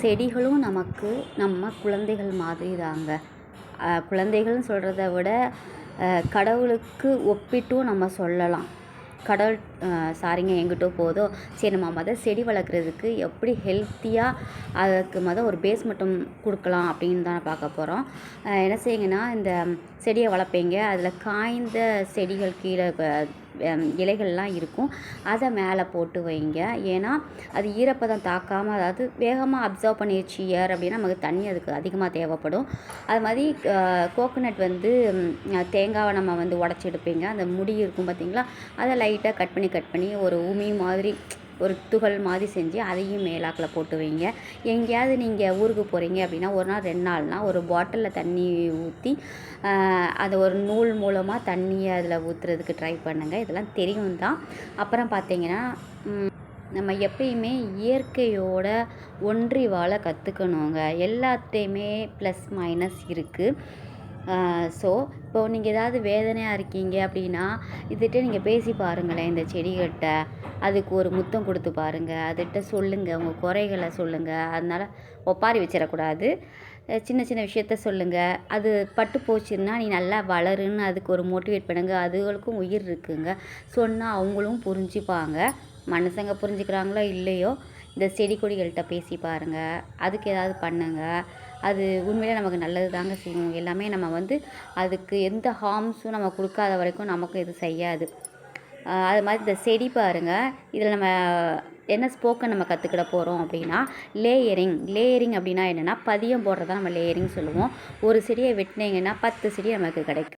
செடிகளும் நமக்கு நம்ம குழந்தைகள் மாதிரி தாங்க. குழந்தைகள்னு சொல்கிறத விட கடவுளுக்கு ஒப்பிட்டும் நம்ம சொல்லலாம். கடவுள் சாரிங்க எங்கிட்டோ போதோ, சரி நம்ம செடி வளர்க்குறதுக்கு எப்படி ஹெல்த்தியாக அதுக்கு ஒரு பேஸ் மட்டும் கொடுக்கலாம் அப்படின்னு தான் பார்க்க போகிறோம். என்ன செய்யுங்கன்னா, இந்த செடியை வளர்ப்பீங்க, அதில் காய்ந்த செடிகள் கீழே இலைகள்லாம் இருக்கும், அதை மேலே போட்டு வைங்க. ஏன்னா அது ஈரப்பதம் தாக்காமல், அதாவது வேகமாக அப்சர்வ் பண்ணிடுச்சு ஏர் அப்படின்னா நமக்கு தண்ணி அதுக்கு அதிகமாக தேவைப்படும். அது மாதிரி கோகோனட் தேங்காவை நம்ம உடச்சி எடுப்பீங்க, அந்த முடி இருக்கும் பார்த்திங்களா, அதை லைட்டாக கட் பண்ணி ஒரு உமி மாதிரி ஒரு துகள் மாதிரி செஞ்சு அதையும் மேலாக்கில் போட்டு வைங்க. எங்கேயாவது நீங்கள் ஊருக்கு போகிறீங்க அப்படின்னா, ஒரு நாள் 2 நாள்னால் ஒரு பாட்டிலில் தண்ணி ஊற்றி அதை ஒரு நூல் மூலமாக தண்ணியை அதில் ஊற்றுறதுக்கு ட்ரை பண்ணுங்கள். இதெல்லாம் தெரியும் தான். அப்புறம் பார்த்தீங்கன்னா, நம்ம எப்பயுமே இயற்கையோட ஒன்றி வாழ கற்றுக்கணுங்க. எல்லாத்தையுமே ப்ளஸ் மைனஸ் இருக்குது. ஸோ இப்போது நீங்கள் ஏதாவது வேதனையாக இருக்கீங்க அப்படின்னா, இதுகிட்ட நீங்கள் பேசி பாருங்களேன். இந்த செடிகிட்ட அதுக்கு ஒரு முத்தம் கொடுத்து பாருங்கள், அதுகிட்ட சொல்லுங்கள், உங்கள் குறைகளை சொல்லுங்கள். அதனால் ஒப்பாரி வச்சிடக்கூடாது. சின்ன சின்ன விஷயத்த சொல்லுங்கள். அது பட்டு போச்சுன்னா நீ நல்லா வளருன்னு அதுக்கு ஒரு மோட்டிவேட் பண்ணுங்கள். அதுகளுக்கும் உயிர் இருக்குங்க. சொன்னால் அவங்களும் புரிஞ்சுப்பாங்க. மனுஷங்க புரிஞ்சுக்கிறாங்களோ இல்லையோ, இந்த செடி கொடிகள்கிட்ட பேசி பாருங்கள், அதுக்கு ஏதாவது பண்ணுங்கள். அது உண்மையிலே நமக்கு நல்லது தாங்க செய்யும். எல்லாமே நம்ம அதுக்கு எந்த ஹார்ம்ஸும் நம்ம கொடுக்காத வரைக்கும் நமக்கு இது செய்யாது. அது மாதிரி இந்த செடி பாருங்கள், இதில் நம்ம என்ன ஸ்போக்கன் நம்ம கற்றுக்கிட போகிறோம் அப்படின்னா, லேயரிங் அப்படின்னா என்னென்னா, பதியம் போடுறதா நம்ம லேயரிங் சொல்லுவோம். ஒரு செடியை வெட்டினீங்கன்னா 10 செடி நமக்கு கிடைக்கும்.